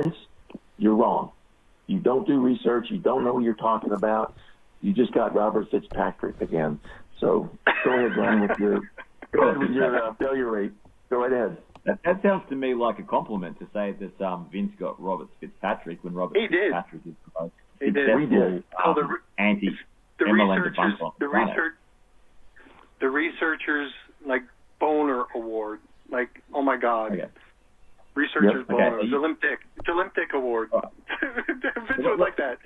Vince, you're wrong. You don't do research. You don't know what you're talking about. You just got Robert Fitzpatrick again. So go ahead, Glenn, with your failure rate. Go right ahead. That sounds to me like a compliment to say that Vince got Robert Fitzpatrick when Robert Fitzpatrick is the most successful anti-MLM debunker. The researchers like Boner Award, like, oh my God. Okay. Researchers Boner, Olympic Award. Vince was like that.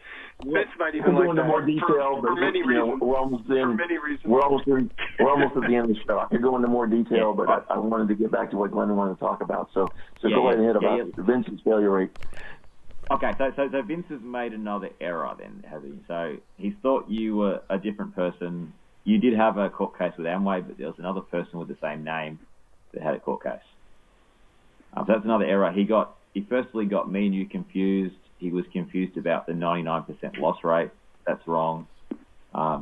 Vince might even like that. More detail, for many reasons. We're almost in. For many reasons. We're almost at the end of the show. I could go into more detail, but I wanted to get back to what Glenn wanted to talk about. So go right ahead about Vince's failure rate. Okay, so Vince has made another error then, has he? So he thought you were a different person. You did have a court case with Amway, but there was another person with the same name that had a court case. So that's another error. He firstly got me and you confused. He was confused about the 99% loss rate. That's wrong.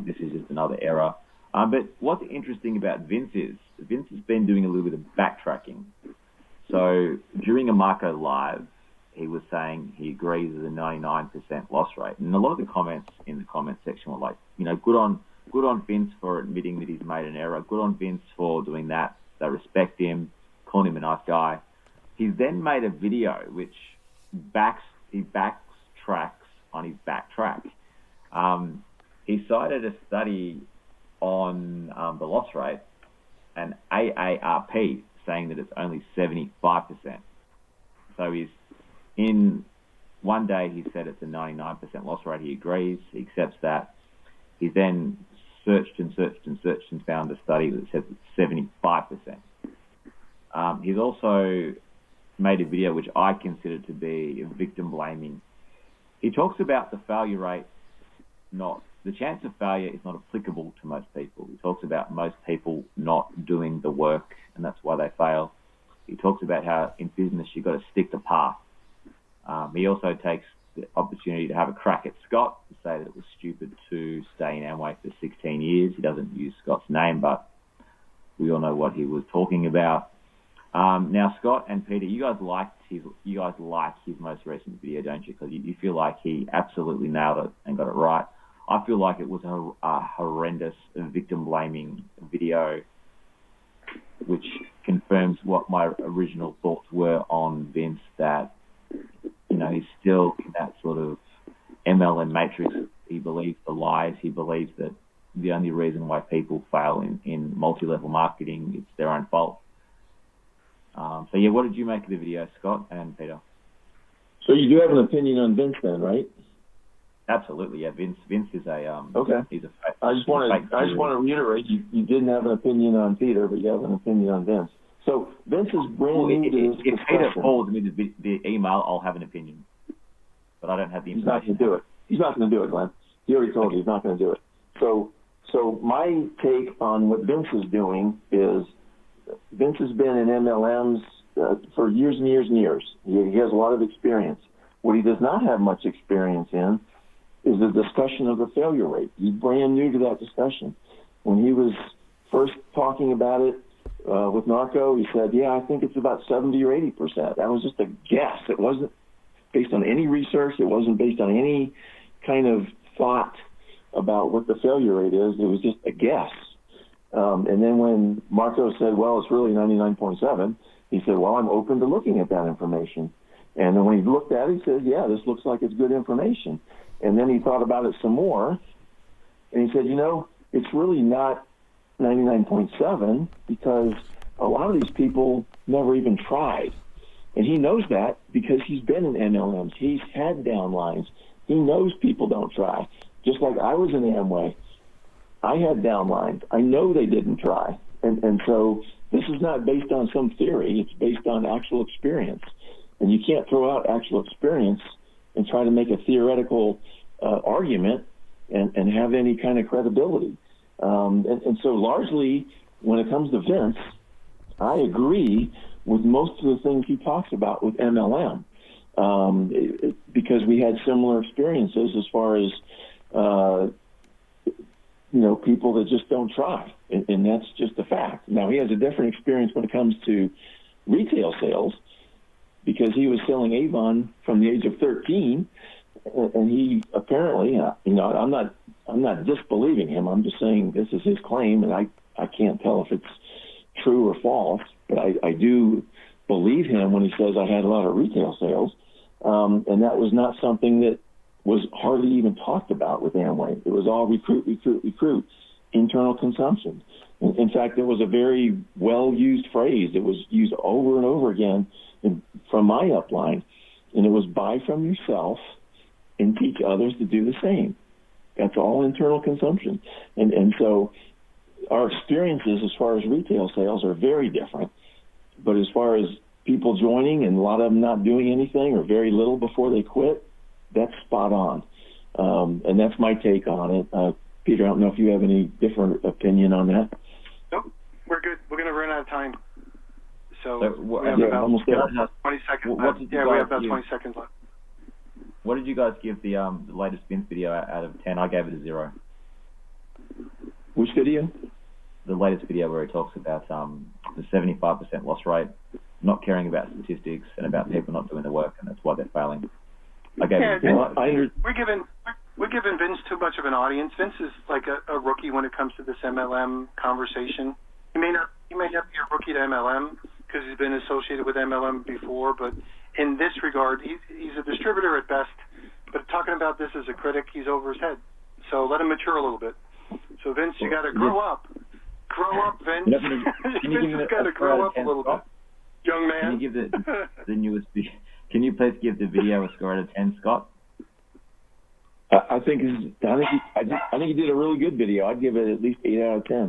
This is just another error. But what's interesting about Vince is Vince has been doing a little bit of backtracking. So during a Marco Live, he was saying he agrees with a 99% loss rate. And a lot of the comments in the comment section were like, good on Vince for admitting that he's made an error. Good on Vince for doing that. They respect him, calling him a nice guy. He's then made a video which he backtracks on his backtrack. He cited a study on the loss rate and AARP saying that it's only 75%. So in one day he said it's a 99% loss rate. He agrees. He accepts that. He then searched and found a study that says it's 75%. He's also made a video which I consider to be victim blaming. He talks about the failure rate, the chance of failure is not applicable to most people. He talks about most people not doing the work, and that's why they fail. He talks about how in business you've got to stick the path. He also takes the opportunity to have a crack at Scott to say that it was stupid to stay in Amway for 16 years. He doesn't use Scott's name, but we all know what he was talking about. Now, Scott and Peter, you guys like his most recent video, don't you? Because you feel like he absolutely nailed it and got it right. I feel like it was a horrendous victim-blaming video, which confirms what my original thoughts were on Vince, that, he's still in that sort of MLM matrix. He believes the lies. He believes that the only reason why people fail in multi-level marketing, it's their own fault. What did you make of the video, Scott and Peter? So you do have an opinion on Vince then, right? Absolutely, yeah. Vince is a okay. He's a. I just want to reiterate, you didn't have an opinion on Peter, but you have an opinion on Vince. So Vince is brand new to this discussion. If Peter forwards me the email, I'll have an opinion, but I don't have the information. He's not going to do it. He's not going to do it, Glenn. He already told you he's not going to do it. So my take on what Vince is doing is, Vince has been in MLMs for years and years and years. He has a lot of experience. What he does not have much experience in is the discussion of the failure rate. He's brand new to that discussion. When he was first talking about it with Narco, he said, I think it's about 70 or 80%. That was just a guess. It wasn't based on any research. It wasn't based on any kind of thought about what the failure rate is. It was just a guess. And then when Marco said, well, it's really 99.7, he said, well, I'm open to looking at that information. And then when he looked at it, he said, this looks like it's good information. And then he thought about it some more, and he said, it's really not 99.7 because a lot of these people never even tried. And he knows that because he's been in MLMs. He's had downlines. He knows people don't try. Just like I was in Amway. I had downlines. I know they didn't try. And so this is not based on some theory. It's based on actual experience. And you can't throw out actual experience and try to make a theoretical argument and have any kind of credibility. And so largely, when it comes to Vince, I agree with most of the things he talks about with MLM because we had similar experiences as far as people that just don't try, and that's just a fact. Now, he has a different experience when it comes to retail sales, because he was selling Avon from the age of 13, and he apparently, I'm not disbelieving him. I'm just saying this is his claim, and I can't tell if it's true or false, but I do believe him when he says I had a lot of retail sales, and that was not something that was hardly even talked about with Amway. It was all recruit, internal consumption. In fact, it was a very well-used phrase. It was used over and over again from my upline, and it was buy from yourself and teach others to do the same. That's all internal consumption. And so our experiences as far as retail sales are very different, but as far as people joining and a lot of them not doing anything or very little before they quit, that's spot on. And that's my take on it. Peter, I don't know if you have any different opinion on that. Nope, we're good. We're going to run out of time. So we have about 20 seconds left. We have about 20 seconds left. What did you guys give the latest Vince video out of 10? I gave it a 0. Which video? The latest video where he talks about the 75% loss rate, not caring about statistics and about people not doing the work, and that's why they're failing. I gave it a 0. We're giving Vince too much of an audience. Vince is like a rookie when it comes to this MLM conversation. He may not be a rookie to MLM because he's been associated with MLM before, but in this regard, he's a distributor at best. But talking about this as a critic, he's over his head. So let him mature a little bit. So Vince, you got to grow up. Grow up, Vince. Vince has got to grow up a little bit, young man. Can you give the newest? Can you please give the video a score out of 10, Scott? I think he did a really good video. I'd give it at least 8 out of 10.